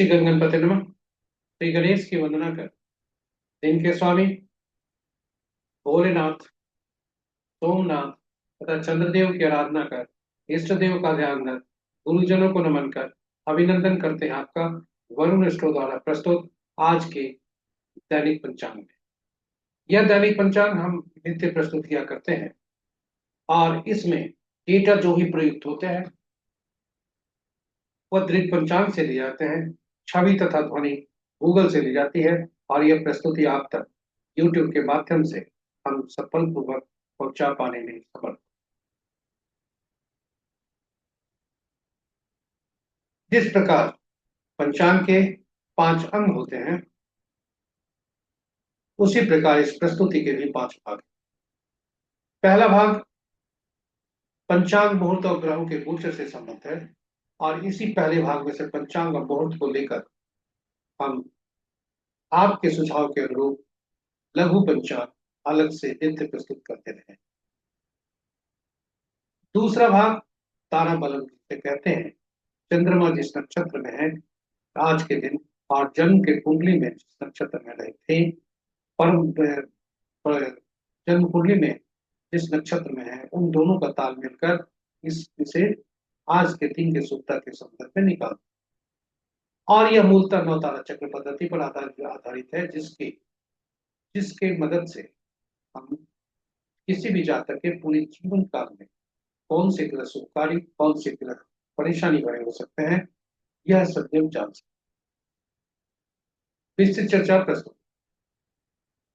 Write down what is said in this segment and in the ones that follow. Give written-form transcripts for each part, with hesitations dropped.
श्री गणपति नमः। श्री गणेश की वंदना कर, दिन के स्वामी भोलेनाथ, सोमनाथ तथा चंद्रदेव की आराधना कर, इष्ट देव का ध्यान रख, गुरुजनों को नमन कर, अभिनंदन करते हैं आपका वरुण स्टोर द्वारा प्रस्तुत आज के दैनिक पंचांग में। यह दैनिक पंचांग हम नित्य प्रस्तुत किया करते हैं और इसमें डेटा जो भी प्रयुक्त होते हैं वह दृक पंचांग से लिए जाते हैं, छवि तथा ध्वनि गूगल से ली जाती है और यह प्रस्तुति आप तक यूट्यूब के माध्यम से हम सफलपूर्वक पहुंचा पाने में समर्थ। जिस प्रकार पंचांग के 5 अंग होते हैं, उसी प्रकार इस प्रस्तुति के भी 5 भाग हैं। पहला भाग पंचांग मुहूर्त और ग्रहों के गोचर से संबंधित है और इसी पहले भाग में से पंचांग और मुहूर्त को लेकर हम आपके सुझाव के अनुरूप लघु पंचांग अलग से नित्य प्रस्तुत करते रहे। दूसरा भाग तारा बलम जिसे कहते हैं, चंद्रमा जिस नक्षत्र में है आज के दिन और जन्म के कुंडली में जिस नक्षत्र में रहे थे, परम जन्म कुंडली में जिस नक्षत्र में है, उन दोनों का ताल मिलकर इसे आज के दिन के शुभता के संदर्भ में निकाल। और यह मूलतः नवतारा चक्र पद्धति पर आधारित है, जिसके जिसके मदद से हम किसी भी जातक के पूरे जीवन काल में कौन से ग्रह शुभकारी, कौन से ग्रह परेशानी भरे हो सकते हैं, यह सदैव जान सकते। विस्तृत चर्चा प्रस्तुत।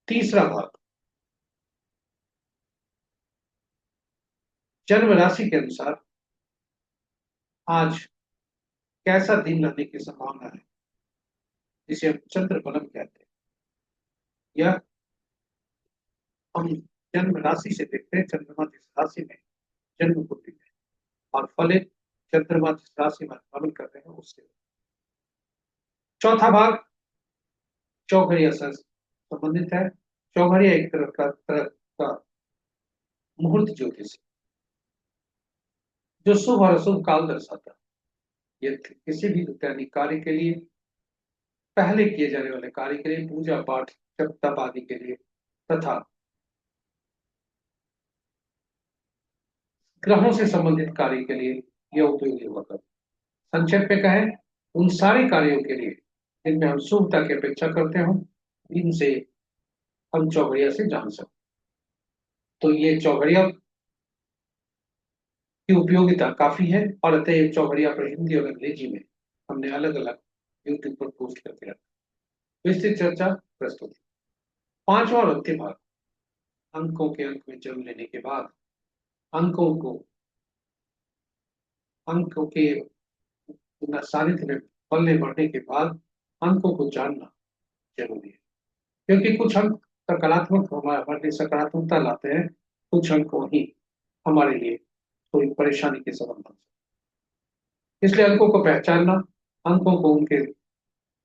तीसरा भाग जन्म राशि के अनुसार आज कैसा दिन रहने की संभावना है, जिसे हम चंद्र बलम कहते हैं। यह हम जन्म राशि से देखते हैं, चंद्रमा जिस राशि में जन्म कुंडली में और फलित चंद्रमा जिस राशि में भ्रमण करते हैं उससे। चौथा भाग चौघड़िया से संबंधित है। चौघड़िया एक तरह का मुहूर्त ज्योतिष जो शुभ और अशुभ काल दर्शाता है। यह किसी भी दैनिक कार्य के लिए, पहले किए जाने वाले कार्य के लिए, पूजा पाठ जप तप आदि के लिए तथा ग्रहों से संबंधित कार्य के लिए यह उपयोगी हुआ करता है। संक्षेप में कहें, उन सारे कार्यों के लिए जिनमें हम शुभता की अपेक्षा करते हो, इनसे हम चौघड़िया से जान सकते। तो ये चौघड़िया की उपयोगिता काफी है और अतः चौघड़िया पर हिंदी और अंग्रेजी में हमने अलग अलग यूट्यूब पर पोस्ट करके रखा। विस्तृत चर्चा प्रस्तुत। पांचवा और अंतिम भाग अंकों के अंक में जन्म लेने के बाद अंकों को अंकों के सानिध्य में पलने बढ़ने के बाद अंकों को जानना जरूरी है, क्योंकि कुछ अंक सकारात्मक हमारे लिए सकारात्मकता लाते हैं, कुछ अंक ही हमारे लिए थोड़ी परेशानी के सबब बन सकते। इसलिए अंकों को पहचानना, अंकों को उनके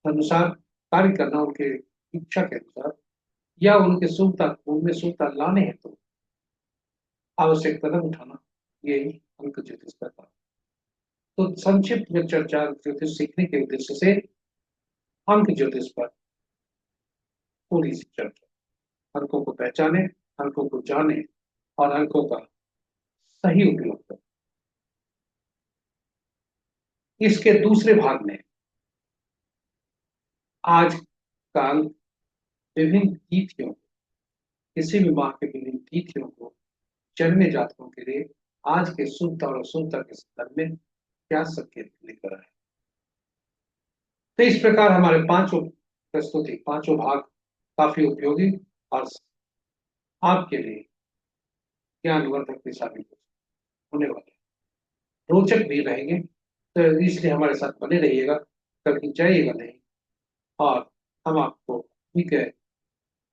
अनुसार कार्य करना, उनके इच्छा के अनुसार या उनके शुभता उनमें शुभता लाने हेतु तो आवश्यक कदम उठाना, यही अंक ज्योतिष का काम। तो संक्षिप्त में चर्चा ज्योतिष सीखने के उद्देश्य से अंक ज्योतिष पर पूरी सी चर्चा। अंकों को पहचाने, अंकों को जाने और अंकों का सही उपयोग करें। इसके दूसरे भाग में आज का अंक विभिन्न तिथियों, किसी भी माह के विभिन्न तिथियों को जन्मे जातकों के लिए आज के शुभता और अशुभता के संदर्भ में क्या संकेत लेकर आए। तो इस प्रकार हमारे पांचों प्रस्तुति, पांचों भाग काफी उपयोगी और आपके लिए ज्ञानवर्धक भी साबित होने वाले, रोचक भी रहेंगे। तो इसलिए हमारे साथ बने रहिएगा, कभी जाइएगा नहीं। और हम आपको ठीक है,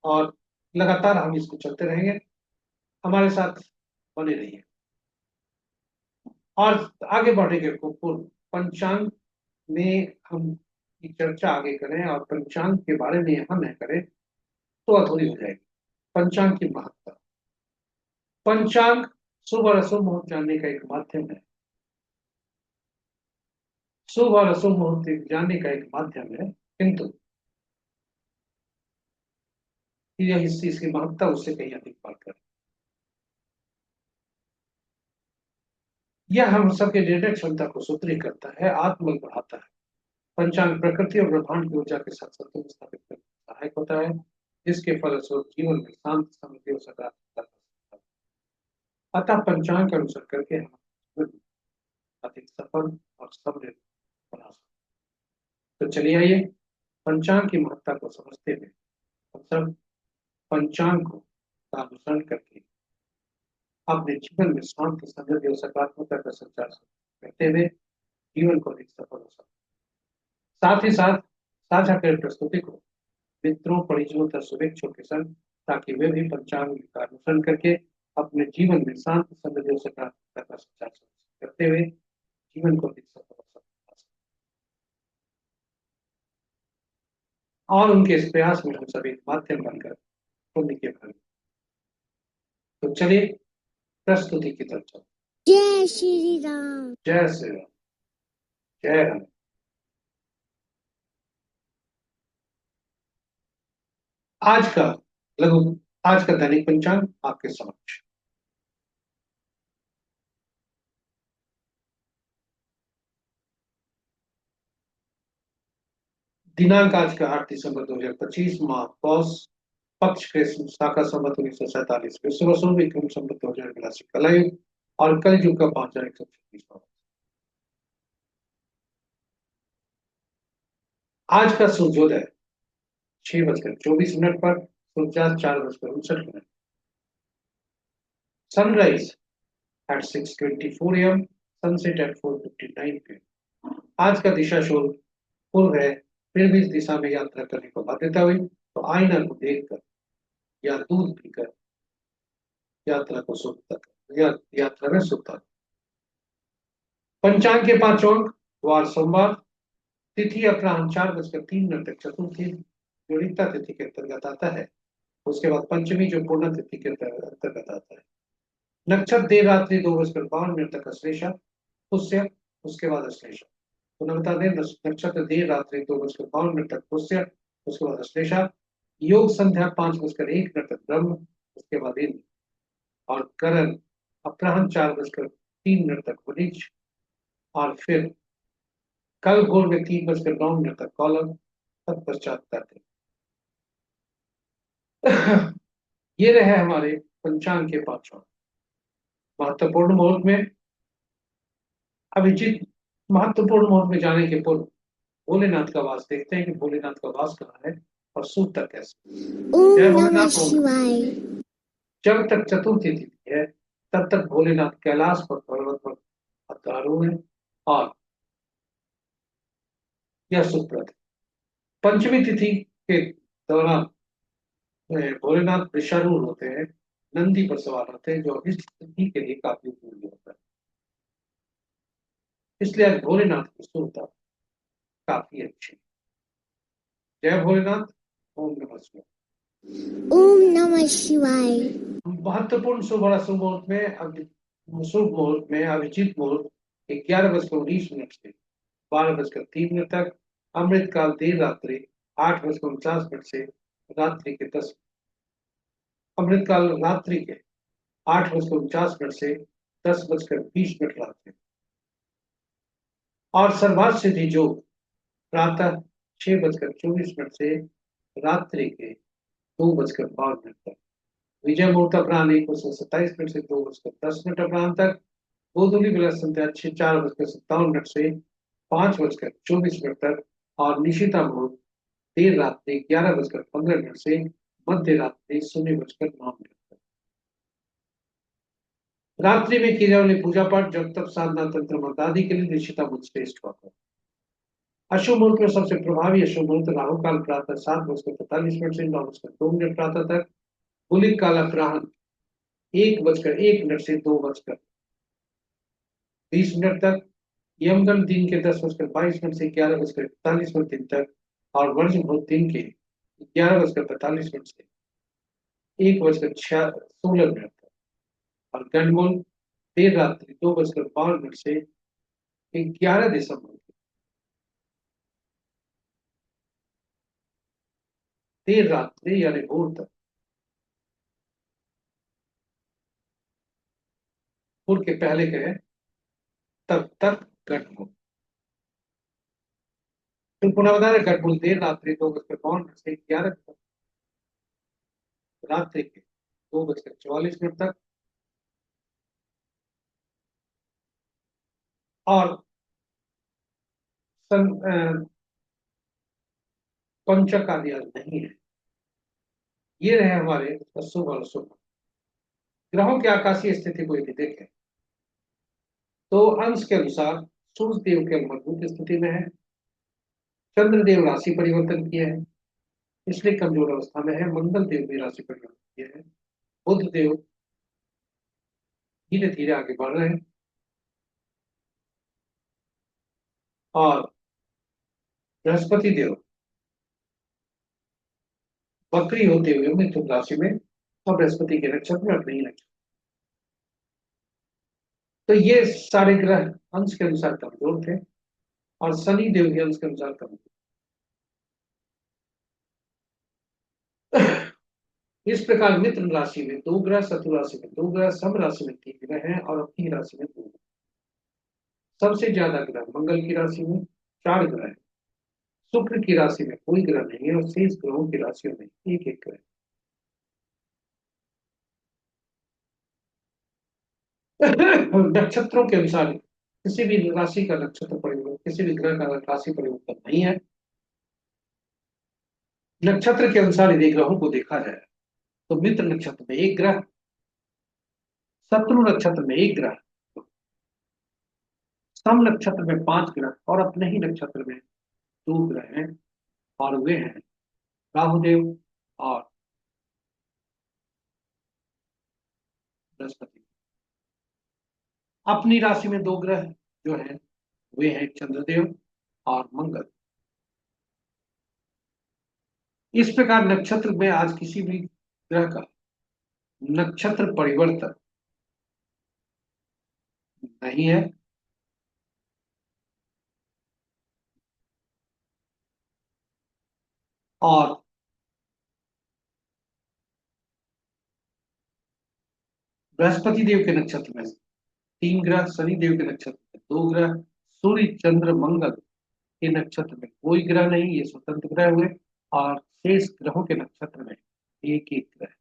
और लगातार हम इसको चलते रहेंगे, हमारे साथ बने रहिए। और आगे बढ़ने के पूर्व पंचांग में हम की चर्चा आगे करें और पंचांग के बारे में हम न करें तो अधूरी हो जाएगी। पंचांग की महत्ता। पंचांग शुभ और अशुभ मुहूर्त जानने का एक माध्यम है। शुभ और अशुभ मुहूर्त जानने का एक माध्यम है, किंतु यह इस चीज की महत्ता उससे कहीं अधिक बढ़कर, यह हम सबके निर्णय क्षमता को सुदृढ़ करता है, आत्मबल बढ़ाता है। पंचांग प्रकृति और ब्रह्मांड की ऊर्जा के साथ संतुलन स्थापित करने में सहायक होता है, जिसके फलस्वरूप जीवन में शांत, समृद्धि और सकारात्मकता का होता है। अतः पंचांग के अनुसार करके हम जीवन में अधिक सफल और समृद्ध बना सकते हैं। तो चलिए आइए पंचांग की महत्ता को समझते हुए हम सब पंचांग को का अनुसरण करके अपने जीवन में शांति, समृद्धि और सकारात्मकता का संचार करते हुए जीवन को अधिक सफल हो सकते हैं। साथ ही साथ साझा करें प्रस्तुति को मित्रों, परिजनों तथा शुभेच्छुओं के संग, ताकि वे भी पंचांग का अनुसरण करके अपने जीवन में शांति, समृद्धि और सकारात्मकता का संचार करते हुए जीवन को अधिक सफल हो सकते हैं। और उनके इस प्रयास में हम सभी माध्यम बनकर पुण्य के फल। तो चलिए प्रस्तुति की तरफ चलते। जय श्री राम। जय श्री राम। जय राम। आज का लघु आज का दैनिक पंचांग आपके समक्ष। दिनांक आज का 8 दिसंबर 2025, माह पौष, पक्ष के शाखा संवत 1947, विश्व वसु विक्रम संवत 2082 कलयुग और कल युग का 5136। आज का सूर्योदय 6:24 पर, सूर्यास्त 4:59। Sunrise at 6:24 AM, sunset at 4:59 PM। आज का दिशा शोर पूर्व है, फिर भी इस दिशा में यात्रा करने को बाध्यता हुई तो आईना को देखकर या दूध पीकर यात्रा को शुभ तक या यात्रा में शुभ तक। पंचांग के 5 अंक। वार सोमवार, तिथि अपराह्न 4:03 तक, चतुर्थी जोड़िता तिथि के अंतर्गत आता है। उसके बाद पंचमी जो पूर्ण तिथि के अंतर्गत आता है। नक्षत्र देर रात्रि 2:52 तक अश्लेषा पुष्य, उसके बाद अश्लेषा। तो बता दें, नक्षत्र देर रात्रि 2:52 तक पुष्य, उसके बाद अश्लेषा। योग संध्या 5:01 तक ब्रह्म, उसके बाद इंद्र। और करण अपराह्न 4:03 तक वृक्ष, और फिर कल भोर में 3:09 तक कौलव, तत्पश्चात तर्क। ये रहे हमारे पंचांग के 5 महत्वपूर्ण मुहूर्त में। अभिजीत महत्वपूर्ण मुहूर्त में जाने के पूर्व भोलेनाथ का वास देखते हैं कि भोलेनाथ का वास कहाँ है और सूत्र कैसे। ओम जय नमः भोलेनाथ। शिवाय। जब तक चतुर्थी तिथि है तब तक भोलेनाथ कैलाश पर पर्वत पर अवतारूढ़ है और यह सुप्रद है। पंचमी तिथि के दौरान भोलेनाथ वृषारूढ़ होते हैं, नंदी पर सवार होते हैं, जो इस तिथि के लिए काफी उपयोगी होता है। इसलिए आज भोलेनाथ की स्तुति काफी अच्छी। जय भोलेनाथ। ओम नमः शिवाय। ओम नमः शिवाय। महत्वपूर्ण शुभ और अशुभ मुहूर्त में शुभ मुहूर्त में अभिजीत मुहूर्त 11:19 से 12:03 तक। अमृत काल देर रात्रि 8:49 से रात्रि के 10। अमृत काल रात्रि के 8:49 से 10:20 रात्रि। और सर्वार्थ सिद्धि योग प्रातः 6:24 से रात्रि के 2:52 तक। विजय मुहूर्त अपराह्न 1:27 से 2:10 अपराह्न तक। गोधूली बेला संध्या 4:57 से 5:24 तक। और निशिता मुहूर्त देर रात्रि 11:15 से मध्य रात्रि 0:09 तक। रात्रि में की जाने वाली पूजा पाठ, जब तक साधना, तंत्र मंत्र आदि के लिए निशिता मुहूर्त श्रेष्ठ होता है। अशुभ मुहूर्त में सबसे प्रभावी अशुभ मुहूर्त राहु काल प्रातः 7:45 से 9:02 प्रातः तक। गुलिक काल अपराह्न 1:01 से 2:20 तक। यमगन दिन के 10:22 से 11:41 तक। और वर्ज मुहूर्त दिन के 11:45 से 1:16 तक। और गंडमुल देर रात्रि 2:52 से 11 दिसंबर देर रात्रि यानी भोर तक, भोर के पहले कहे तब तक घटमुल। फिर पुनः बता रहे घटमुल देर रात्रि 2:52 से 11 रात्रि के 2:44 तक, और पंचक आदि आज नहीं है। ये रहे हमारे शुभ और अशुभ। ग्रहों की आकाशीय स्थिति को यदि देखें तो अंश के अनुसार सूर्य देव के मजबूत स्थिति में है, चंद्रदेव राशि परिवर्तन किए हैं इसलिए कमजोर अवस्था में है, मंगल देव भी राशि परिवर्तन किए हैं, बुध देव धीरे धीरे आगे बढ़ रहे हैं, और बृहस्पति देव वक्री होते हुए मिथुन राशि में और बृहस्पति के नक्षत्र में अपने ही नक्षत्र। तो ये सारे ग्रह अंश के अनुसार कमजोर थे, और शनि देव भी अंश के अनुसार कमजोर। इस प्रकार मिथुन राशि में 2 ग्रह, शत्रु राशि में 2 ग्रह, सम राशि में 3 ग्रह हैं, और अपनी राशि में 2 ग्रह। सबसे ज्यादा ग्रह मंगल की राशि में 4 ग्रह है, शुक्र की राशि में कोई ग्रह नहीं है, और शेष ग्रहों की राशियों में एक एक ग्रह। नक्षत्रों के अनुसार किसी भी राशि का नक्षत्र परिवर्तन, किसी भी ग्रह का राशि परिवर्तन नहीं है। नक्षत्र के अनुसार यदि ग्रहों को देखा जाए तो मित्र नक्षत्र में 1 ग्रह, शत्रु नक्षत्र में 1 ग्रह, सम नक्षत्र में 5 ग्रह, और अपने ही नक्षत्र में 2 ग्रह हैं, और वे हैं राहुदेव और बृहस्पति। अपनी राशि में 2 ग्रह जो है वे हैं चंद्रदेव और मंगल। इस प्रकार नक्षत्र में आज किसी भी ग्रह का नक्षत्र परिवर्तन नहीं है। और बृहस्पति देव के नक्षत्र में 3 ग्रह, शनि देव के नक्षत्र में 2 ग्रह, सूर्य चंद्र मंगल के नक्षत्र में कोई ग्रह नहीं, ये स्वतंत्र ग्रह हुए, और शेष ग्रहों के नक्षत्र में एक एक ग्रह।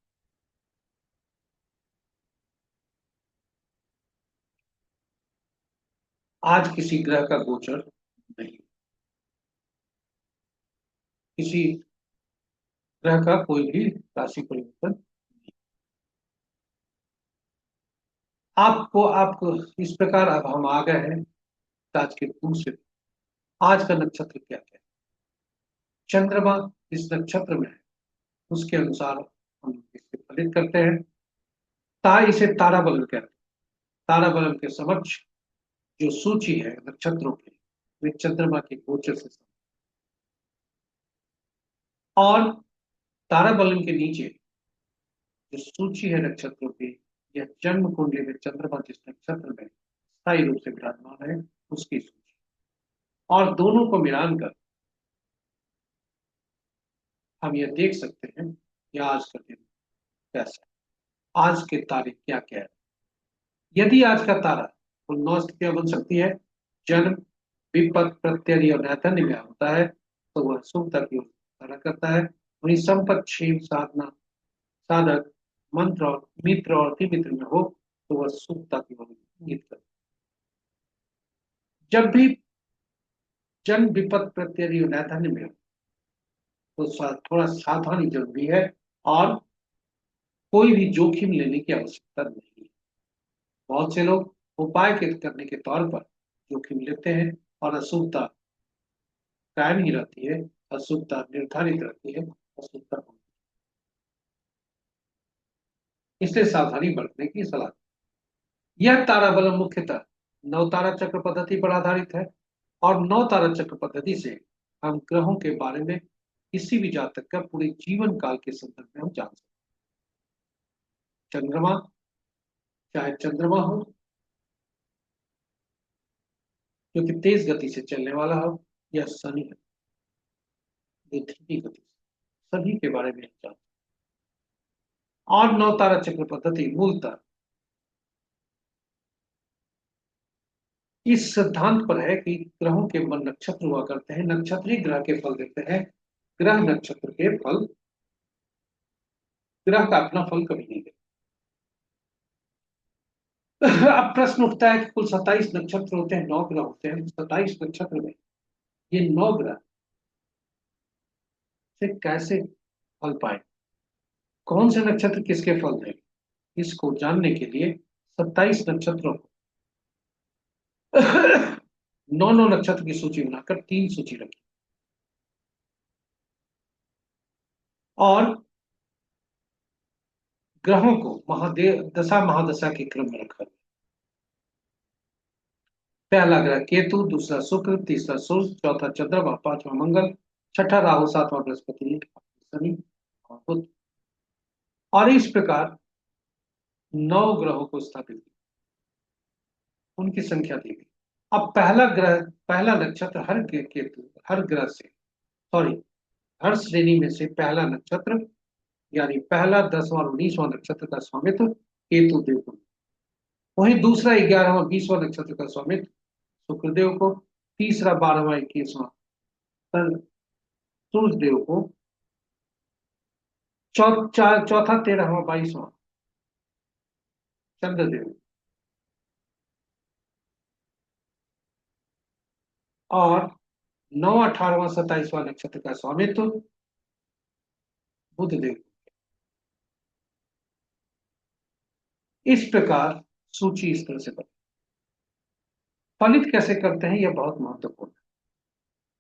आज किसी ग्रह का गोचर नहीं, किसी ग्रह का कोई भी राशि परिवर्तन। आपको इस प्रकार अब हम आ गए हैं आज के दूसरे। आज का नक्षत्र क्या क्या है, चंद्रमा इस नक्षत्र में है उसके अनुसार हम इसे फलित करते हैं। इसे तारा बलन कहते हैं। तारा बलन के समक्ष जो सूची है नक्षत्रों की, वे चंद्रमा के गोचर से और तारा बलन के नीचे जो सूची है नक्षत्रों की, यह जन्म कुंडली में चंद्रमा जिस नक्षत्र में स्थायी रूप से विराजमान है उसकी सूची, और दोनों को मिलान कर हम यह देख सकते हैं कि आज का दिन कैसा है, आज के तारीख क्या क्या है। यदि आज का तारा कुल 9 स्थितियां बन सकती है, जन्म, विपत, प्रत्यय और नैतन्य में होता है तो वह शुभता की ओर तारा करता है। वही संपत, क्षेम, साधना, साधक, मंत्र और मित्र और तिमित्र में हो तो वह शुभता की ओर इंगित करता है। जब भी जन्म, विपत, प्रत्यय और नैतन्य में हो तो थोड़ा सावधानी जरूरी है, और कोई भी जोखिम लेने की आवश्यकता नहीं है। बहुत से लोग उपाय के करने के तौर पर जोखिम लेते हैं, और अशुभता कायम ही रहती है, अशुभता निर्धारित रहती है, अशुभता। इसलिए सावधानी बरतने की सलाह। यह ताराबलम मुख्यतः 9 तारा चक्र पद्धति पर आधारित है, और 9 तारा चक्र पद्धति से हम ग्रहों के बारे में किसी भी जातक का पूरे जीवन काल के संदर्भ में हम जान सकते हैं। चंद्रमा, चाहे चंद्रमा हो जो कि तेज गति से चलने वाला हो, या शनि है जो धीमी गति से। सभी के बारे में जानते हैं। और नौ तारा चक्र पद्धति मूलतः इस सिद्धांत पर है कि ग्रहों के मन नक्षत्र हुआ करते हैं, नक्षत्र ही ग्रह के फल देते हैं, ग्रह नक्षत्र के फल, ग्रह का अपना फल कभी नहीं देता। अब प्रश्न उठता है कि कुल 27 नक्षत्र होते हैं, 9 ग्रह होते हैं, 27 नक्षत्र में ये 9 ग्रह से कैसे फल पाए, कौन से नक्षत्र किसके फल देंगे, इसको जानने के लिए 27 नक्षत्रों को 9 नक्षत्र की सूची बनाकर 3 सूची रखी और ग्रहों को महादेव दशा महादशा के क्रम में रखा। पहला ग्रह केतु, दूसरा शुक्र, तीसरा सूर्य, चौथा चंद्रमा, पांचवा मंगल, छठा राहु, सातवां बृहस्पति, शनि और बुध। और इस प्रकार 9 ग्रहों को स्थापित किया, उनकी संख्या दी गई। अब पहला ग्रह, पहला नक्षत्र हर केतु, हर ग्रह से, सॉरी, हर श्रेणी में से पहला नक्षत्र यानी पहला 10वां और 19वां नक्षत्र का स्वामित्व केतु देव को, वहीं दूसरा 11वां 20वां नक्षत्र का स्वामित्व शुक्रदेव को, तीसरा 12वां 21वां सूर्य देव को, चौथा 13वां 22वां चंद्रदेव और 9 18वां 27वां नक्षत्र का स्वामित्व बुध देव। इस प्रकार सूची इस तरह से बनी। फलित कैसे करते हैं यह बहुत महत्वपूर्ण है।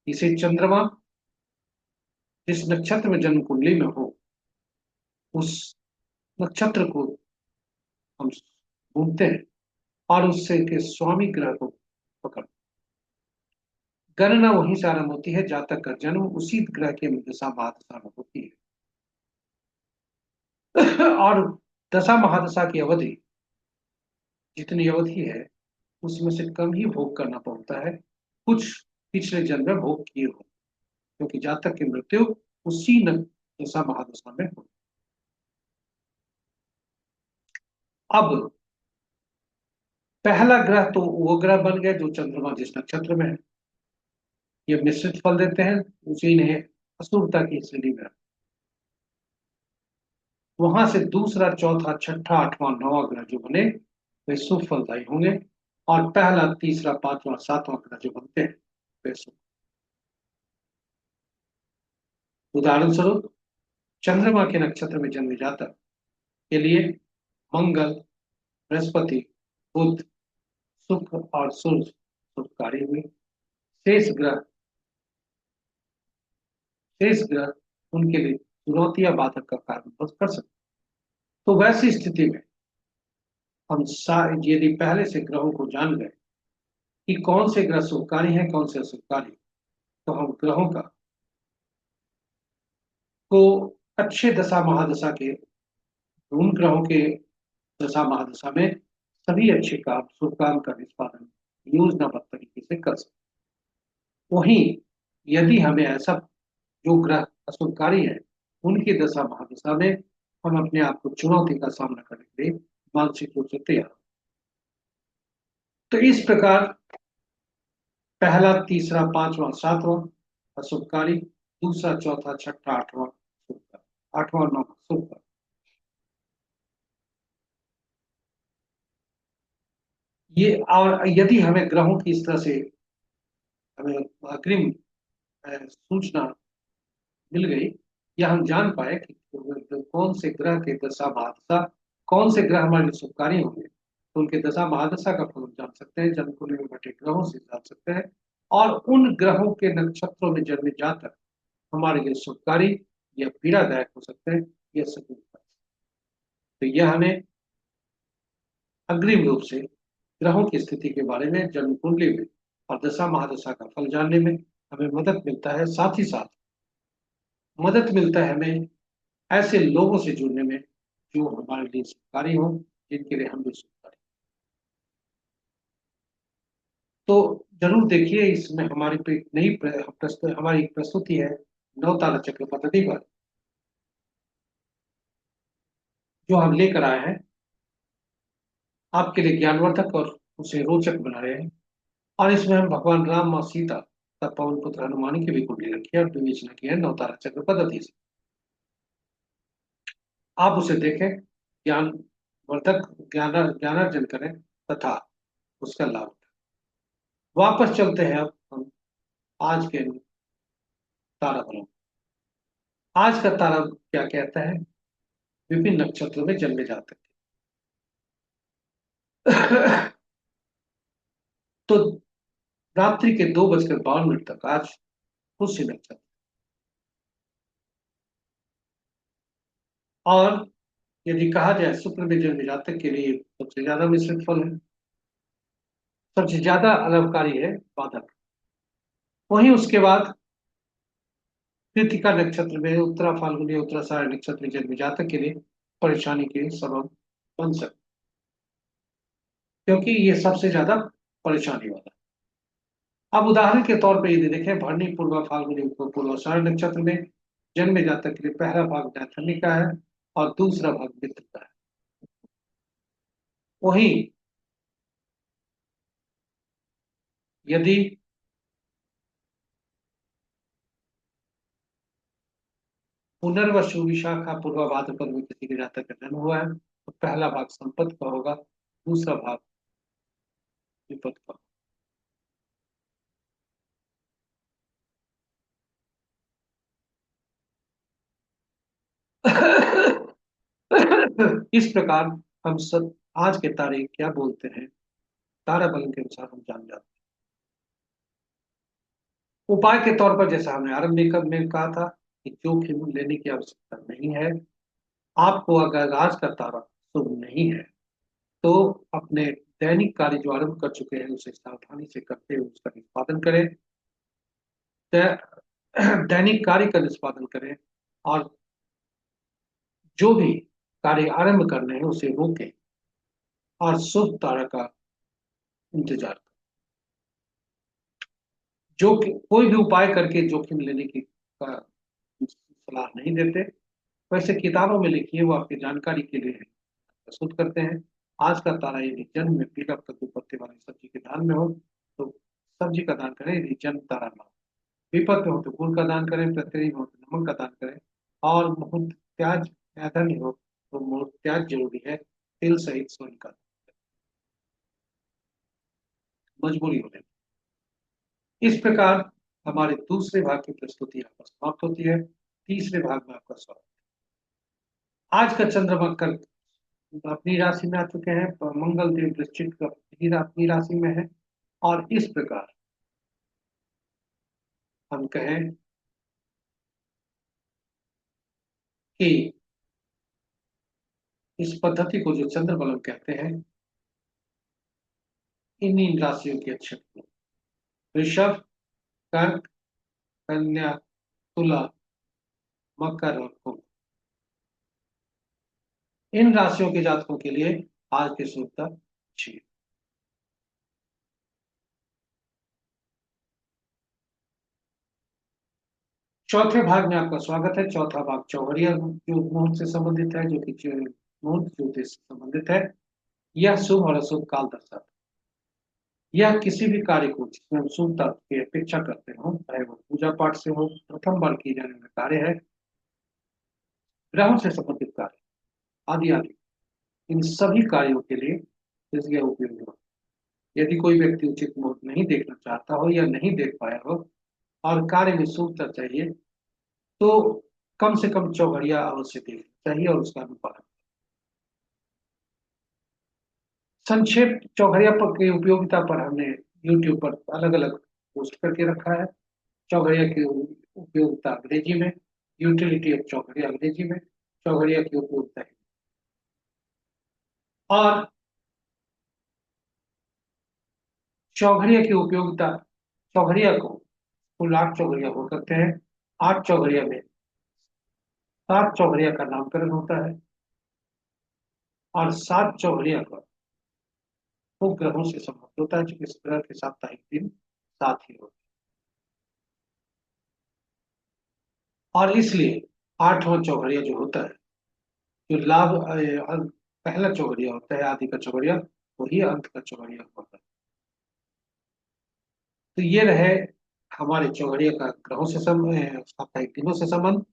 इसे चंद्रमा जिस नक्षत्र में जन्म कुंडली में हो उस नक्षत्र को हम ढूंढते हैं और उससे के स्वामी ग्रह को पकड़, गणना वहीं से आरंभ होती है, जातक का जन्म उसी ग्रह के दशा महादशा में होती है। और दशा महादशा की अवधि जितनी अवधि है उसमें से कम ही भोग करना पड़ता है, कुछ पिछले जन्म में भोग किए हो, क्योंकि जातक की मृत्यु उसी दशा महादशा में हो। अब पहला ग्रह तो वो ग्रह बन गया जो चंद्रमा जिस नक्षत्र में है, ये मिश्रित फल देते हैं, उसी ने अशुभता की श्रेणी में। वहां से दूसरा चौथा छठा आठवां नौवां ग्रह जो बने वे शुभ फलदायी होंगे और पहला तीसरा पांचवा सातवां ग्रह जो बनते हैं वे शुभ। उदाहरण स्वरूप चंद्रमा के नक्षत्र में जन्मे जातक के लिए मंगल, बृहस्पति, बुध, शुक्र और सूर्य शुभकारी हुए। शेष ग्रह उनके लिए चुनौती या बाधक का कारण कर सकते। तो वैसी स्थिति में हम यदि पहले से ग्रहों को जान गए कि कौन से ग्रह शुभकारी हैं कौन से अशुभकारी, तो हम ग्रहों का को अच्छे दशा महादशा के, उन ग्रहों के दशा महादशा में सभी अच्छे काम शुभ काम का निष्पादन योजनाबद्ध तरीके से कर सकते। वहीं यदि हमें ऐसा जो ग्रह अशुभकारी है उनकी दशा महादशा में हम अपने आप को चुनौती का सामना करने के लिए मानसिक रूप से तैयार। तो इस प्रकार पहला तीसरा पांचवा सातवां अशुभकारी, दूसरा चौथा छठा आठवां शुभकारी, आठवां नौवां शुभकारी। ये और यदि हमें ग्रहों की इस तरह से हमें अग्रिम सूचना मिल गई या हम जान पाए कि कौन से ग्रह के दशा महादशा, कौन से ग्रह हमारे लिए शुभकारी होंगे, तो उनके दशा महादशा का फल जान सकते हैं, जन्म कुंडली में बैठे ग्रहों से जान सकते हैं और उन ग्रहों के नक्षत्रों में जन्मे जातक हमारे लिए शुभकारी या पीड़ादायक हो सकते हैं, यह सब। तो यह हमें अग्रिम रूप से ग्रहों की स्थिति के बारे में जन्म कुंडली में और दशा महादशा का फल जानने में हमें मदद मिलता है। साथ ही साथ मदद मिलता है हमें ऐसे लोगों से जुड़ने में जो हमारे लिए शुभकारी हो, जिनके लिए हम भी शुभकारी। तो जरूर देखिए, इसमें हमारी हमारी एक प्रस्तुति है नौ तारा चक्र पद्धति पर, जो हम लेकर आए हैं आपके लिए ज्ञानवर्धक और उसे रोचक बना रहे हैं। और इसमें हम भगवान राम, माँ सीता तथा पवन पुत्र हनुमान की भी कुंडली रखी है और विवेचना की है नवतारा चक्र पद्धति से। आप उसे देखें, ज्ञानवर्धक, ज्ञानार्जन करें तथा उसका लाभ उठाएं। वापस चलते हैं अब हम आज के तारा बलों। आज का तारा क्या कहता है? विभिन्न नक्षत्रों में जन्मे जाते हैं। तो रात्रि के 2:52 तक आज पुष्य नक्षत्र, और यदि कहा जाए शुक्र में जन्मे जातक के लिए सबसे ज्यादा मिश्रित फल है, सबसे ज्यादा अलवकारी है बाधक। वहीं उसके बाद कृतिका नक्षत्र में उत्तरा फाल्गुनी उत्तराषाढ़ नक्षत्र में जन्मे जातक के लिए परेशानी के सबब बन सकते, क्योंकि ये सबसे ज्यादा परेशानी वाला है। अब उदाहरण के तौर पर यदि देखें, भरणी पूर्वा फाल्गुनी पूर्वाषाढ़ नक्षत्र में जन्मे जातक के लिए पहला भाग दैथनी का है और दूसरा भाग मित्र का है। वहीं यदि पुनर्वसु विशाखा पूर्वा भाद्रपद में किसी के जातक का जन्म हुआ है तो पहला भाग संपत्ति का होगा, दूसरा भाग विपद का। इस प्रकार हम सब आज के तारे क्या बोलते हैं, तारा बलन के अनुसार हम जान जाते हैं। उपाय के तौर पर जैसा हमने आरंभ में कहा था कि जोखिम लेने की आवश्यकता नहीं है। आपको अगर आज का तारा शुभ नहीं है तो अपने दैनिक कार्य जो आरंभ कर चुके हैं उसे सावधानी से करते हुए उसका निष्पादन करें। दैनिक कार्य का निष्पादन करें और जो भी कार्य आरंभ करने हैं उसे रोकें और शुभ तारा का इंतजार करें। जो कोई भी उपाय करके जोखिम लेने की का सलाह नहीं देते, वैसे किताबों में लिखी है वो आपकी जानकारी के लिए प्रस्तुत करते हैं। आज का तारा यदि जन्म में पीला कद्दू पत्ते वाली सब्जी के दान में हो तो सब्जी का दान करें, यदि जन्म तारा ना हो। विपद में हो तो गुड़ का दान करें, प्रत्यय हो तो नमक का दान करें, और मुहूर्त त्याज ऐधन हो तो मुहूर्त त्याज जरूरी है, तिल सहित सोने का, मजबूरी होने। इस प्रकार हमारे दूसरे भाग की प्रस्तुति यहाँ पर समाप्त होती है। तीसरे भाग में आपका स्वागत। आज का चंद्रमा कल अपनी राशि में आ चुके हैं, तो मंगल देव वृश्चिक का अपनी राशि में है। और इस प्रकार हम कहें कि इस पद्धति को जो चंद्र बलम कहते हैं, इन राशियों के अक्षर वृषभ, कर्क, कन्या, तुला, मकर और कुंभ, इन राशियों के जातकों के लिए आज की शुभता अच्छी है। चौथे भाग में आपका स्वागत है। चौथा भाग चौघड़िया जो मुहूर्त से संबंधित है, जो कि मुहूर्त ज्योतिष से संबंधित है। यह शुभ और अशुभ काल दर्शाता है। यह किसी भी कार्य को जिसमें हम शुभता की अपेक्षा करते हो, चाहे वो पूजा पाठ से हो, प्रथम बार किए जाने वाला कार्य है, ग्रहों से संबंधित कार्य आदि आदि, इन सभी कार्यों के लिए यह उपयोगी हो। यदि कोई व्यक्ति उचित मुहूर्त नहीं देखना चाहता हो या नहीं देख पाया हो और कार्य में शुभता चाहिए तो कम से कम चौघड़िया अवश्य देखना चाहिए और उसका अनुपालन। संक्षेप चौघड़िया पर की उपयोगिता पर हमने YouTube पर अलग अलग पोस्ट करके रखा है। चौघड़िया की उपयोगिता अंग्रेजी में, यूटिलिटी ऑफ चौघड़िया अंग्रेजी में, चौघड़िया की उपयोगिता और चौघड़िया की उपयोगिता। चौघड़िया को कुल 8 चौघड़िया हो सकते हैं। 8 चौघड़िया में 7 चौघड़िया का नामकरण होता है और 7 चौघड़िया का उपग्रहों से संबंध होता है, जो इस ग्रह के साप्ताहिक दिन साथ ही होते हैं। और इसलिए 8वां चौघड़िया जो होता है जो लाभ पहला चौघड़िया होता है, आदि का चौघड़िया, वही अंत का चौघड़िया होता है। तो ये रहे हमारे चौघड़िया का ग्रहों से साप्ताहिक दिनों से संबंध।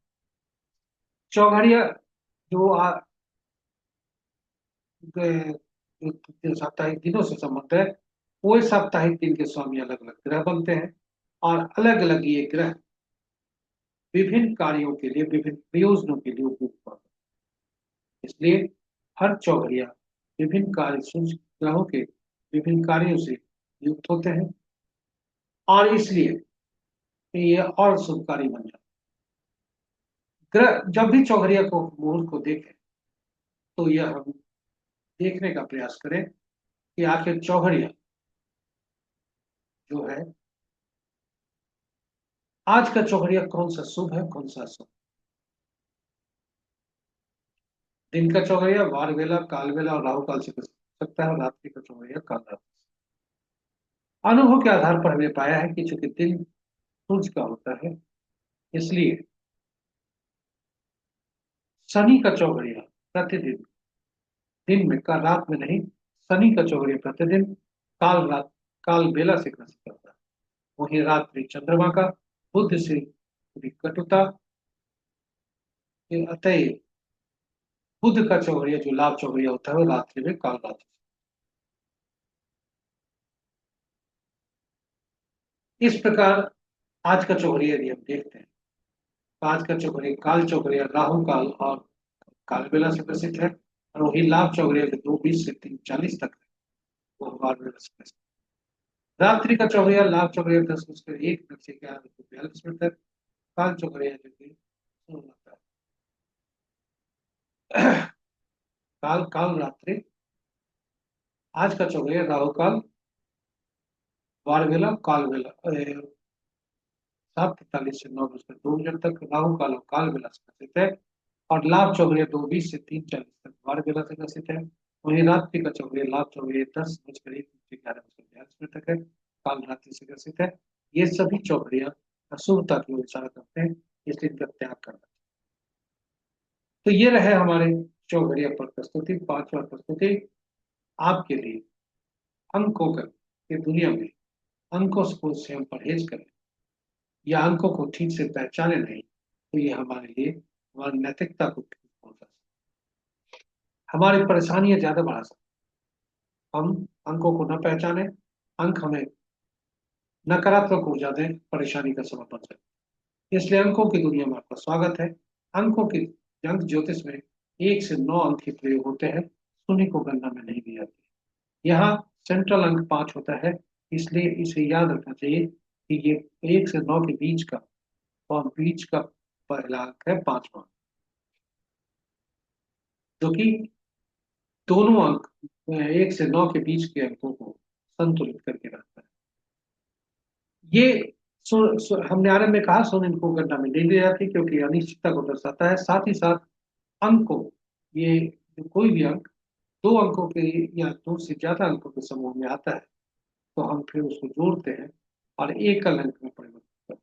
चौघड़िया जो जो साप्ताहिक दिनों से संबंध है, वो साप्ताहिक दिन के स्वामी अलग अलग ग्रह बनते हैं, और अलग अलग ये ग्रह विभिन्न कार्यों के लिए, विभिन्न प्रयोजनों के लिए उपयुक्त होते हैं। इसलिए हर चौघड़िया विभिन्न कार्य सूर्य ग्रहों के विभिन्न कार्यों से युक्त होते हैं, और इसलिए ये और शुभकारी बन जाते हैं। ग्रह जब भी चौघड़िया को मुहूर्त को देखें, तो यह हम देखने का प्रयास करें कि आखिर चौघड़िया जो है, आज का चौघड़िया कौन सा शुभ है, कौन सा अशुभ। दिन का चौघड़िया वार वेला, काल वेला और राहु काल से कर सकता है, और रात्रि का चौघड़िया काल रात्रि। अनुभव के आधार पर हमने पाया है कि चूंकि दिन सूर्य का होता है, इसलिए शनि का चौघड़िया प्रतिदिन, दिन में का रात में नहीं, शनि का चौघड़िया प्रतिदिन काल बेला से ग्रसित करता है। वहीं रात्रि चंद्रमा का, बुध से कटुता, अतएव बुध का चौघड़िया जो लाभ चौघड़िया होता है, वो रात्रि में काल रात्रि। इस प्रकार आज का चौघड़िया यदि हम देखते हैं, तो आज का चौघड़िया काल चौघड़िया राहु काल और काल बेला से ग्रसित है, और वही लाभ चौघड़िया जो 2:20 से 3:40 तक है, वो वार बेला से ग्रसित है। रात्रि का चौघड़िया लाभ चौघड़िया 10:01 से 11:42 तक, काल चौघड़िया जो कि 16 तक। काल काल रात्रि, आज का चौघड़िया राहु काल, वार बेला, काल बेला 7:43 से 9:02 तक राहु काल और काल बेला से ग्रसित है, और लाभ चौघड़िया 2:20 से 3:40 तक वार बेला से ग्रसित है। वहीं रात्रि का चौघड़िया लाभ चौघड़िया 10:01 से 11:42 तक है, काल रात्रि से ग्रसित है। ये सभी चौघड़िया अशुभता की ओर इशारा करते हैं, इसलिए इनका त्याग करना चाहिए। तो ये रहे हमारे चौघड़िया पर प्रस्तुति, पांचवा प्रस्तुति आपके लिए। अंकों की दुनिया में अंकों से हम परहेज करें, या अंकों को ठीक से पहचाने नहीं, तो ये हमारे लिए हमारी नैतिकता को ठीक पहुंचा सकता है, हमारी परेशानियां ज्यादा बढ़ा सकते हैं। हम अंकों को न पहचाने, अंक हमें नकारात्मक ऊर्जा दें, परेशानी का सबब बन सकते हैं। इसलिए अंकों की दुनिया में आपका स्वागत है। अंकों की अंक ज्योतिष में 1 से 9 अंक के प्रयोग होते हैं, शून्य को गणना में नहीं दी जाती। यहाँ सेंट्रल अंक 5 होता है, इसलिए इसे याद रखना चाहिए कि ये 1 से 9 के बीच का, और बीच का पहला अंक है 5वां, जो कि दोनों अंक 1 से 9 के बीच के अंकों को संतुलित करके रखता है। ये हमने आरंभ में कहा, शून्य इनको गणना में नहीं दी जाती, क्योंकि अनिश्चितता को दर्शाता है। साथ ही साथ अंक को, ये जो कोई भी अंक 2 अंकों के या 2 से ज्यादा अंकों के समूह में आता है, तो हम फिर उसको जोड़ते हैं और एकल अंक में परिवर्तित करते हैं।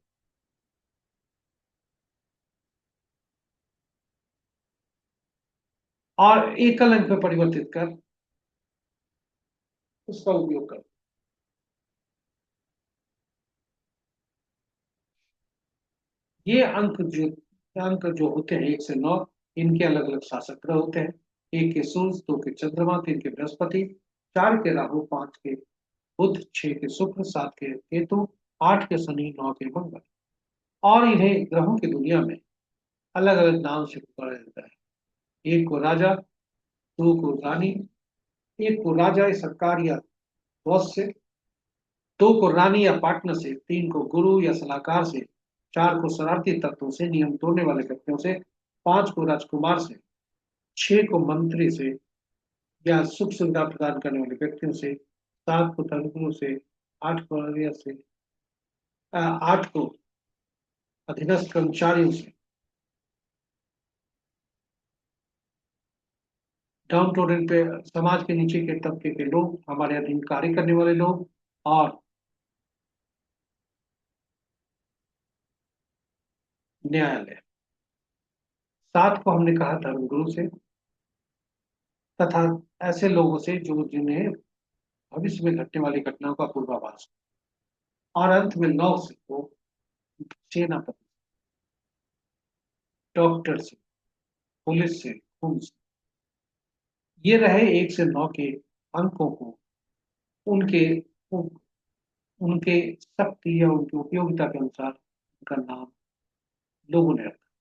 और एकल अंक में परिवर्तित कर उसका उपयोग करते हैं। ये अंक जो होते हैं 1 से 9, इनके अलग अलग शासक ग्रह होते हैं। 1 के सूर्य, 2 के चंद्रमा, 3 के बृहस्पति, 4 के राहु, 5 के बुध, 6 के शुक्र, 7 के केतु, 8 के शनि, 9 के मंगल। और इन्हें ग्रहों की दुनिया में अलग अलग नाम से पुकारा जाता है। एक को राजा, 2 को रानी, 1 को राजा या सरकार या बॉस से, 2 को रानी या पार्टनर से, 3 को गुरु या सलाहकार से, 4 को शरारती तत्वों से, नियम तोड़ने वाले व्यक्तियों से, 5 को राजकुमार से, 6 को मंत्री से या सुख सुविधा प्रदान करने वाले व्यक्तियों से, 7 को धर्मगुरु से, 8 को से, 8 को अधीनस्थ कर्मचारियों से, डाउन टोडन पे समाज के नीचे के तबके के लोग, हमारे अधीन कार्य करने वाले लोग, और न्यायालय। 7 को हमने कहा धर्मगुरु से, तथा ऐसे लोगों से जो जिन्हें भविष्य में घटने वाली घटनाओं का पूर्वाभास हो। और अंत में 9 से वो सेनापति, डॉक्टर से, पुलिस से, खून से। ये रहे 1 से 9 के अंकों को उनके उनके शक्ति या उनकी उपयोगिता के अनुसार उनका नाम लोगों ने रखा।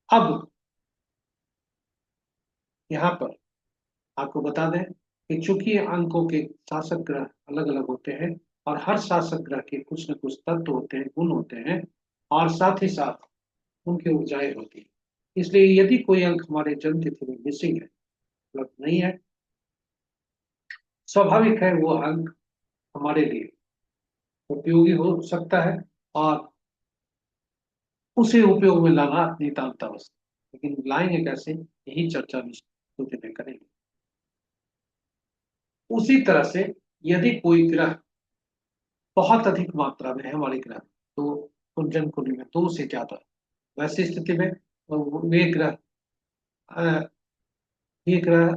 अब यहाँ पर आपको बता दें कि चूंकि अंकों के शासक ग्रह अलग अलग होते हैं और हर शासक ग्रह के कुछ न कुछ तत्व होते हैं, गुण होते हैं, और साथ ही साथ उनकी ऊर्जाएं होती हैं। इसलिए यदि कोई अंक हमारे जन्म तिथि में मिसिंग है, मतलब नहीं है, स्वाभाविक है वो अंक हमारे लिए उपयोगी हो सकता है और उसे उपयोग में लाना नितांत आवश्यक। लेकिन लाएंगे कैसे, यही चर्चा निश्चित में करेंगे। उसी तरह से यदि कोई ग्रह बहुत अधिक मात्रा में है हमारे ग्रह, तो कुंजन कुंडली में 2 से ज्यादा, वैसी स्थिति में वे ग्रह अ, ये ग्रह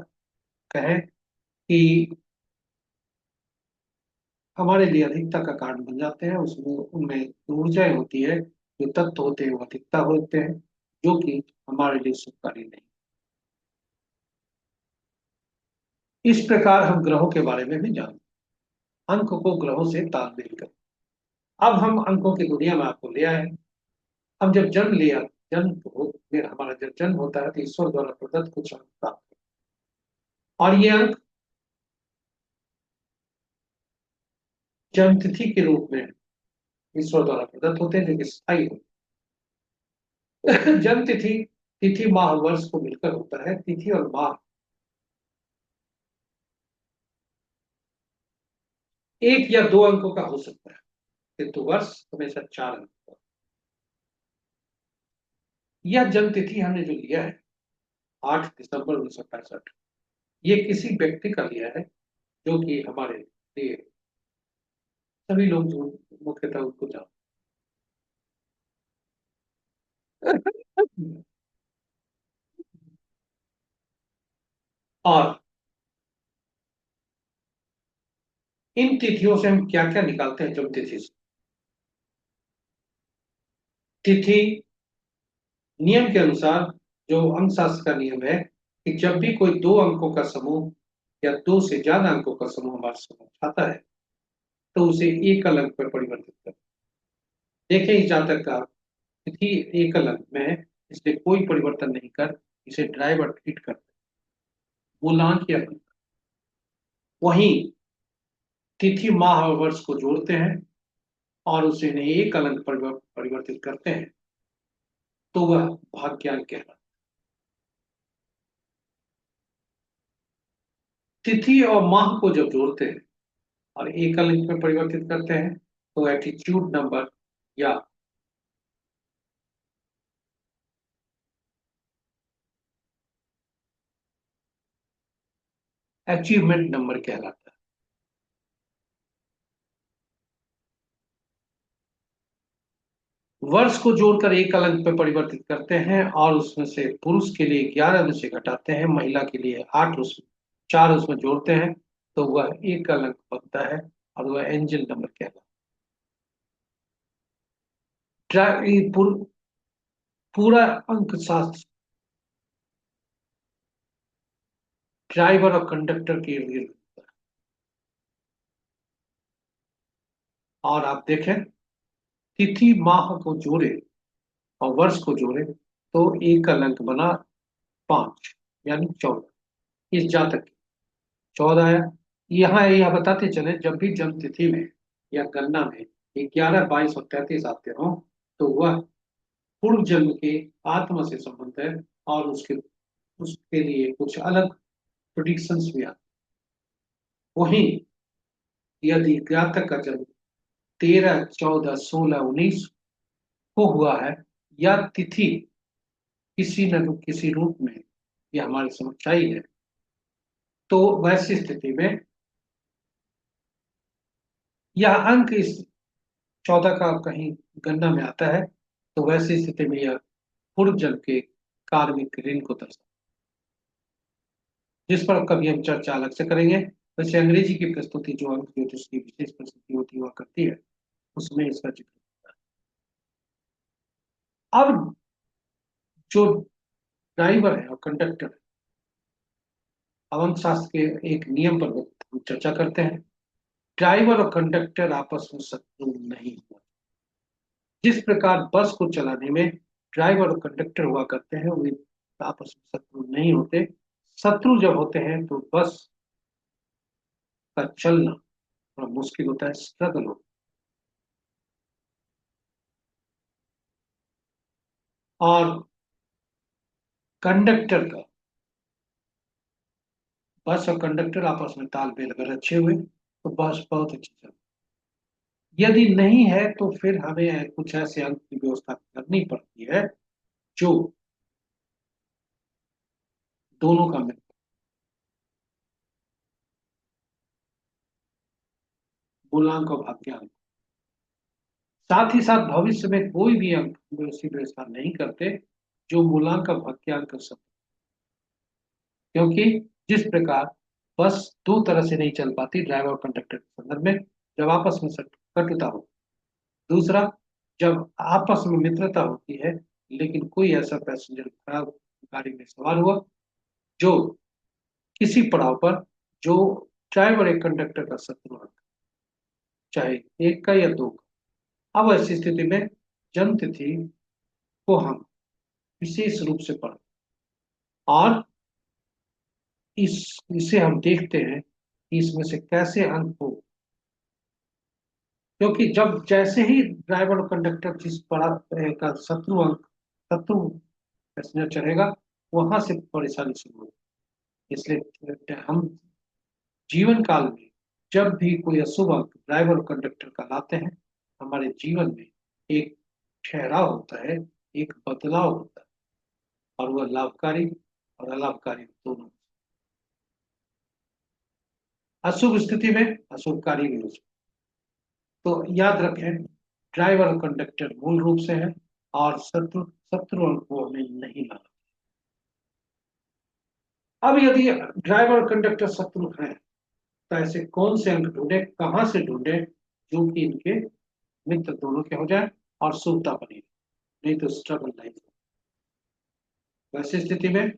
कहें कि हमारे लिए अधिकता का कारण बन जाते हैं। उसमें उनमें जो ऊर्जाएं होती है, जो तत्व होते हैं, वो अधिकता होते हैं, जो कि हमारे लिए सुखकारी नहीं। इस प्रकार हम ग्रहों के बारे में भी जानते हैं, अंक को ग्रहों से तालमेल कर। अब हम अंकों की दुनिया में आपको ले आए। हम जब जन्म लिया, हमारा जब जन्म होता है तो ईश्वर द्वारा प्रदत्त कुछ अंक प्राप्त होते हैं। और ये अंक जन्म तिथि के रूप में ईश्वर द्वारा प्रदत्त होते हैं, जो कि स्थायी होते हैं। जन्म तिथि तिथि माह वर्ष को मिलकर होता है। तिथि और माह एक या दो अंकों का हो सकता है, किंतु वर्ष हमेशा 4 अंक का। यह जन्म तिथि हमने जो लिया है 8 दिसंबर 1965, ये किसी व्यक्ति का लिया है जो कि हमारे लिए सभी लोग जो मुख्यतः उनको जानते हैं। और इन तिथियों से हम क्या क्या निकालते हैं जन्म तिथि से। तिथि नियम के अनुसार, जो अंक शास्त्र का नियम है कि जब भी कोई 2 अंकों का समूह या 2 से ज्यादा अंकों का समूह हमारे समक्ष आता है, तो उसे एकल अंक पर परिवर्तित करें। देखें, इस जातक का तिथि एकल अंक में है, इसलिए कोई परिवर्तन नहीं कर इसे ड्राइव और ट्रीट करते, मूलांक या अंक। वहीं तिथि माह और वर्ष को जोड़ते हैं और उसे एक अंक पर परिवर्तित करते हैं, तो वह भाग्यांक कहलाता है। तिथि और माह को जब जोड़ते हैं और एकल अंक में परिवर्तित करते हैं, तो एटीट्यूड नंबर या अचीवमेंट नंबर कहलाता है। वर्ष को जोड़कर एकल अंक में परिवर्तित करते हैं और उसमें से पुरुष के लिए 11 में से घटाते हैं, महिला के लिए 8, उसमें 4 उसमें जोड़ते हैं, तो वह एकल अंक बनता है और वह एंजल नंबर कहलाता है। पूरा अंक शास्त्र ड्राइवर और कंडक्टर के लिए होता है। और आप देखें, तिथि माह को जोड़े और वर्ष को जोड़े तो एकल अंक बना 5, यानी 14। इस जातक की 14 आया। यहाँ यह बताते चले, जब भी जन्म तिथि में या गणना में 11, 22 और 33 आते हो, तो वह पूर्व जन्म के आत्मा से संबंध है और उसके उसके लिए कुछ अलग प्रिडिक्शंस भी आते। वहीं यदि जातक का जन्म 13, 14, 16, 19 को हुआ है, या तिथि किसी न किसी रूप में यह हमारे समक्ष आई है, तो वैसी स्थिति में यह अंक इस 14 का कहीं गणना में आता है, तो वैसी स्थिति में यह पूर्व जन्म के कार्मिक ऋण को दर्शाता जिस पर कभी हम चर्चा अलग से करेंगे। वैसे अंग्रेजी की प्रस्तुति जो अंक ज्योतिष की विशेष प्रस्तुति होती हुआ करती है, उसमें इसका जिक्र होता है। अब जो ड्राइवर है और कंडक्टर है, अब हम शास्त्र के एक नियम पर हम चर्चा करते हैं। ड्राइवर और कंडक्टर आपस में शत्रु नहीं हुआ। जिस प्रकार बस को चलाने में ड्राइवर और कंडक्टर हुआ करते हैं, वे आपस में शत्रु नहीं होते। शत्रु जब होते हैं तो बस का चलना थोड़ा मुश्किल होता है, स्ट्रगल होता है। और कंडक्टर का, बस और कंडक्टर आपस में तालमेल अगर अच्छे हुए तो बस बहुत अच्छी चलती है। यदि नहीं है तो फिर हमें कुछ ऐसे अंक की व्यवस्था करनी पड़ती है जो दोनों का मिल, मूलांक और भाग्यांक। साथ ही साथ भविष्य में कोई भी अंक हम ऐसी व्यवस्था नहीं करते जो मूलांक और भाग्यांक कर सकते, क्योंकि जिस प्रकार बस दो तरह से नहीं चल पाती ड्राइवर और कंडक्टर के संदर्भ में, जब आपस में कटुता हो, दूसरा जब आपस में मित्रता होती है, लेकिन कोई ऐसा पैसेंजर खराब गाड़ी में सवार हुआ जो किसी पड़ाव पर, जो ड्राइवर एक कंडक्टर का शत्रु है, चाहे एक का या दो का। अब ऐसी स्थिति में जन्म तिथि को हम विशेष रूप से पढ़, और इस इसे हम देखते हैं कि इसमें से कैसे अंक हो। क्योंकि जब जैसे ही ड्राइवर और कंडक्टर जिस पड़ा का शत्रु अंक, शत्रु पैसेंजर चढ़ेगा, वहां से परेशानी शुरू होगी। इसलिए हम जीवन काल में जब भी कोई अशुभ अंक ड्राइवर और कंडक्टर का लाते हैं, हमारे जीवन में एक ठहराव होता है, एक बदलाव होता है, और वह लाभकारी और अलाभकारी दोनों। अशुभ स्थिति में अशुभकारी भी हो सकता है। तो याद रखें, ड्राइवर और कंडक्टर मूल रूप से है, और शत्रु शत्रु अंक को हमें नहीं लाना। अब यदि ड्राइवर और कंडक्टर शत्रु हैं, तो ऐसे कौन से अंक ढूंढे, कहाँ से ढूंढे जो कि इनके मित्र दोनों के हो जाए और शुभता बनी रहे। नहीं तो स्ट्रगल लाइफ। वैसी स्थिति में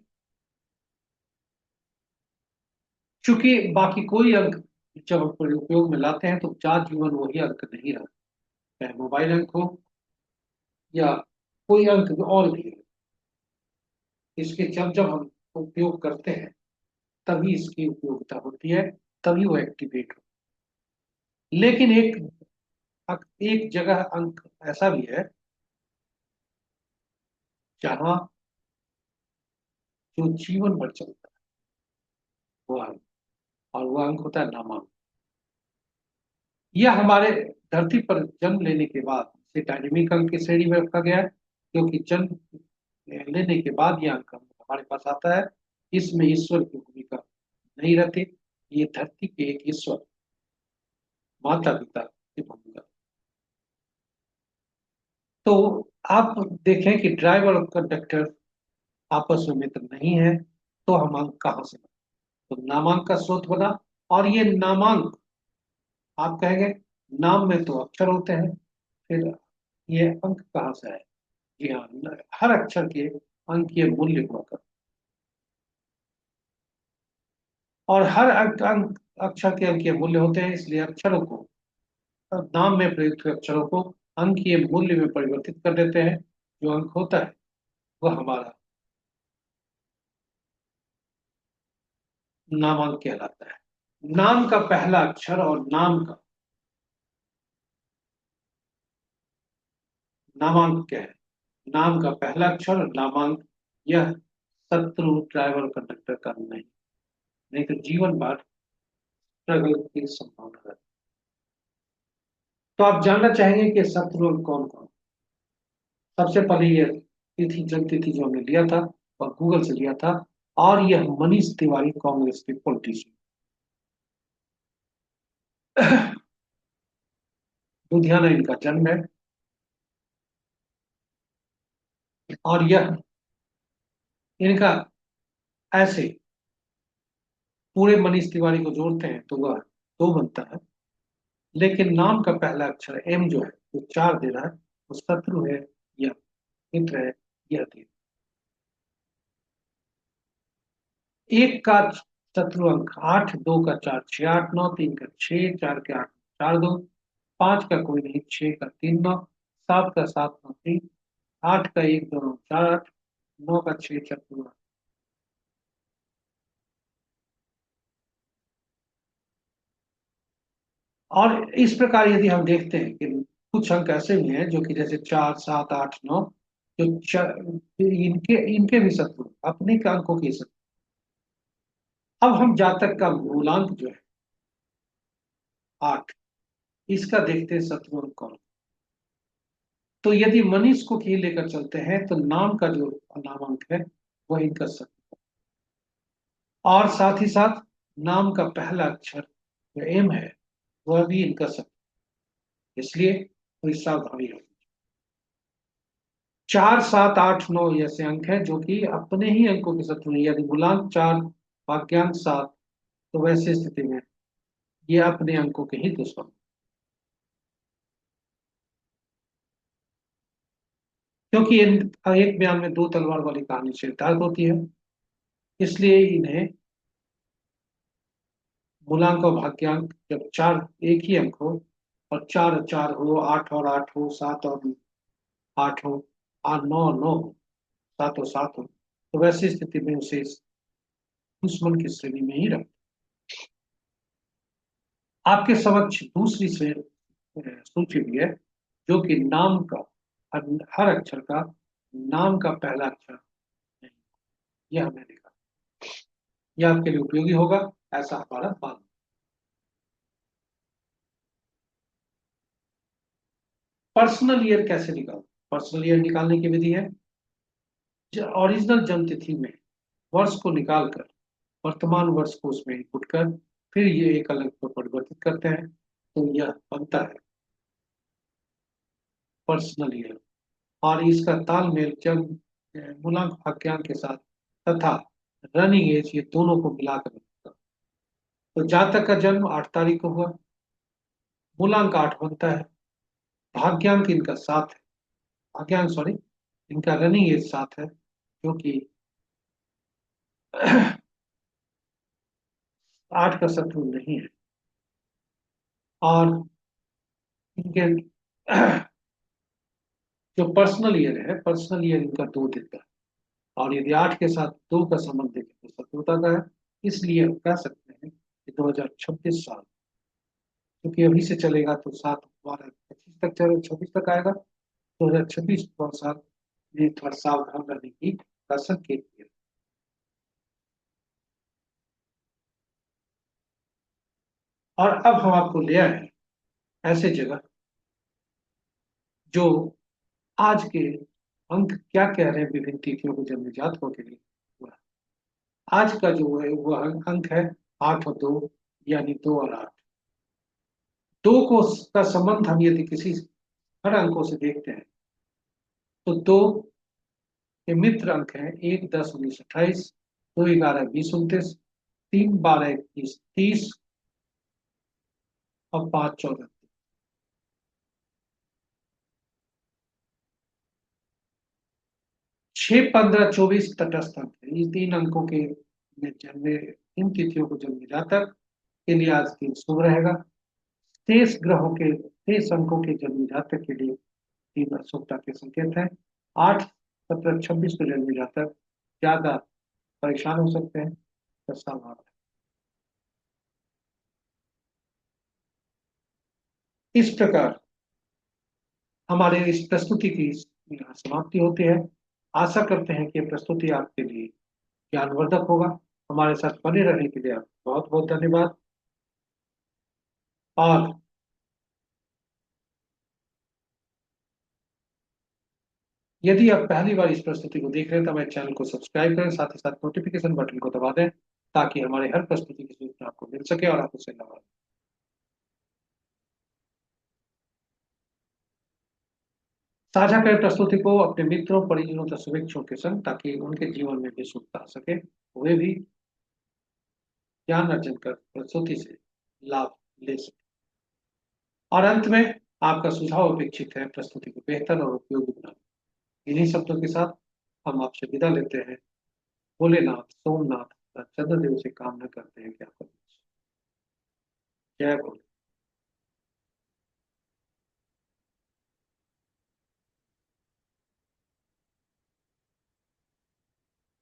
चूंकि बाकी कोई अंक जब हम उपयोग में लाते हैं तो जा जीवन वही अंक नहीं रहा, चाहे मोबाइल अंक हो या कोई अंक और भी है। इसके जब जब हम उपयोग करते हैं तभी इसकी उपयोगिता होती है, तभी वो एक्टिवेट हो। लेकिन एक जगह अंक ऐसा भी है जहां जो जीवन भर चलता है वो अंक, और वो अंक होता है नामांक। यह हमारे धरती पर जन्म लेने के बाद इसे डायनेमिक अंक की श्रेणी में रखा गया है, क्योंकि जन्म लेने के बाद यह अंक हमारे पास आता है। इसमें ईश्वर की भूमिका नहीं रहती। ये धरती के एक ईश्वर, माता पिता की भूमिका। तो आप देखें कि ड्राइवर और कंडक्टर आपस में मित्र नहीं है, तो हम अंक कहाँ से बने? तो नामांक का स्रोत बना। और ये नामांक, आप कहेंगे नाम में तो अक्षर होते हैं, फिर ये अंक कहाँ से आए? जी हाँ, हर अक्षर के अंकीय मूल्य हुआ करते, और हर अक्षर के अंकीय मूल्य होते हैं। इसलिए अक्षरों को, नाम में प्रयुक्त हुए अक्षरों को अंकीय मूल्य में परिवर्तित कर देते हैं। जो अंक होता है वह हमारा नामांक कहलाता है। नाम का पहला अक्षर और नाम का नामांक क्या है? नाम का पहला अक्षर और नामांक, यह शत्रु ड्राइवर कंडक्टर का नहीं, नहीं तो जीवन भर स्ट्रगल की संभावना है। तो आप जानना चाहेंगे कि शत्रु कौन कौन? सबसे पहले ये तिथि, जन्म तिथि जो हमने लिया था और गूगल से लिया था, और यह मनीष तिवारी कांग्रेस के पॉलिटिशियन, लुधियाना इनका जन्म है। और यह इनका ऐसे पूरे मनीष तिवारी को जोड़ते हैं तो वह दो बनता है। लेकिन नाम का पहला अक्षर एम जो है वो चार दे रहा है। वो शत्रु है या मित्र है यह तीन। एक का शत्रु अंक आठ, दो का चार छह आठ नौ, तीन का छह, चार के आठ चार दो, पांच का कोई नहीं, छह का तीन नौ, सात का सात नौ तीन, आठ का एक दो नौ चार आठ, नौ का छह शत्रु अंक। और इस प्रकार यदि हम देखते हैं कि कुछ अंक ऐसे भी हैं जो कि जैसे चार सात आठ नौ, जो इनके इनके भी शत्रु अपने के अंकों के शत्रु। अब हम जातक का मूलांक जो है आठ, इसका देखते हैं शत्रु अंक कौन। तो यदि मनीष को ही लेकर चलते हैं तो नाम का जो नामांक है वह इनका शत्रु। और साथ ही साथ नाम का पहला अक्षर जो एम है वह भी इनका शत्रु। इसलिए थोड़ी सावधानी रखें। चार सात आठ नौ ऐसे अंक हैं जो कि अपने ही अंकों के शत्रु हैं। यदि मूलांक चार, वाक्यांक सात, तो वैसे स्थिति में ये अपने अंकों के ही दुश्मन। क्योंकि एक बयान में दो तलवार वाली कहानी चरितार्थ होती है, इसलिए इन्हें मूलांक और भाग्यांक जब चार एक ही अंक हो, और चार चार हो, आठ और आठ हो, सात और आठ हो, आठ नौ और नौ हो, सात और सात हो, तो वैसी स्थिति में उसे इस दुश्मन की श्रेणी में ही रख। आपके समक्ष दूसरी से सूची भी है जो कि नाम का हर, हर अक्षर का नाम का पहला अक्षर नहीं। यह हमने देखा, यह आपके लिए उपयोगी होगा ऐसा हमारा मानना। पर्सनल ईयर कैसे निकाल। पर्सनल ईयर निकालने की विधि है, ओरिजिनल जन्म तिथि में वर्ष को निकालकर वर्तमान वर्ष को उसमें इनपुट कर फिर ये एक अलग पर परिवर्तित करते हैं तो यह बनता है पर्सनल ईयर। और इसका तालमेल जन्म मूलांक वाक्यांक के साथ तथा रनिंग एज ये दोनों को मिलाकर बनता है। तो जातक का जन्म 8 तारीख को हुआ, मूलांक 8 बनता है, भाग्यांक इनका 7 है, भाग्यांक सॉरी, इनका रनिंग एज 7 है जो कि 8 का शत्रु नहीं है। और इनके जो पर्सनल ईयर है, पर्सनल ईयर इनका 2 देता है। और यदि 8 के साथ 2 का संबंध देखें तो शत्रुता का है। इसलिए हम कह सकते हैं कि 2026 साल, क्योंकि अभी से चलेगा तो 7 12 25 तक चले, 26 तक आएगा। 2026 साल में थोड़ा सावधान रहने की का संकेत दिया। और अब हम आपको ले आए हैं ऐसे जगह जो आज के अंक क्या कह रहे हैं विभिन्न तिथियों को जन्म जातकों के लिए। आज का जो है वह अंक है 8 और 2, यानी 2 और 8। दो को का संबंध हम यदि किसी हर अंकों से देखते हैं तो दो के मित्र अंक हैं 1 10 19 28, 2 11 20 29, 3 12 21 30 और 5 14। 6 15 24 तटस्थ अंक है। ये तीन अंकों के में जन्मे इन तिथियों को जन्मे जातक के लिए आज दिन शुभ रहेगा। शेष ग्रहों के शेष अंकों के जन्मे जातक के लिए तीन अशुभता के संकेत हैं। 8 17 26 को जन्मे जातक ज्यादा परेशान हो सकते हैं, सावधान। इस प्रकार हमारे इस प्रस्तुति की यहाँ समाप्ति होती है। आशा करते हैं कि ये प्रस्तुति आपके लिए ज्ञानवर्धक होगा। हमारे साथ बने रहने के लिए आपको बहुत बहुत धन्यवाद। और यदि आप पहली बार इस प्रस्तुति को देख रहे हैं तो हमारे चैनल को सब्सक्राइब करें, साथ ही साथ नोटिफिकेशन बटन को दबा दें ताकि हमारे हर प्रस्तुति की सूचना आपको मिल सके और आप उसे लगा। साझा करें प्रस्तुति को अपने मित्रों परिजनों तथा शुभेच्छुओं के संग ताकि उनके जीवन में भी सुखता आ सके। वे भी ज्ञान अर्जन कर प्रस्तुति से लाभ ले सके। और अंत में आपका सुझाव अपेक्षित है प्रस्तुति को बेहतर और उपयोगी बनाने। इन्हीं शब्दों के साथ हम आपसे विदा लेते हैं। भोलेनाथ सोमनाथ तथा चंद्रदेव से कामना करते हैं कि आपका जय भोले।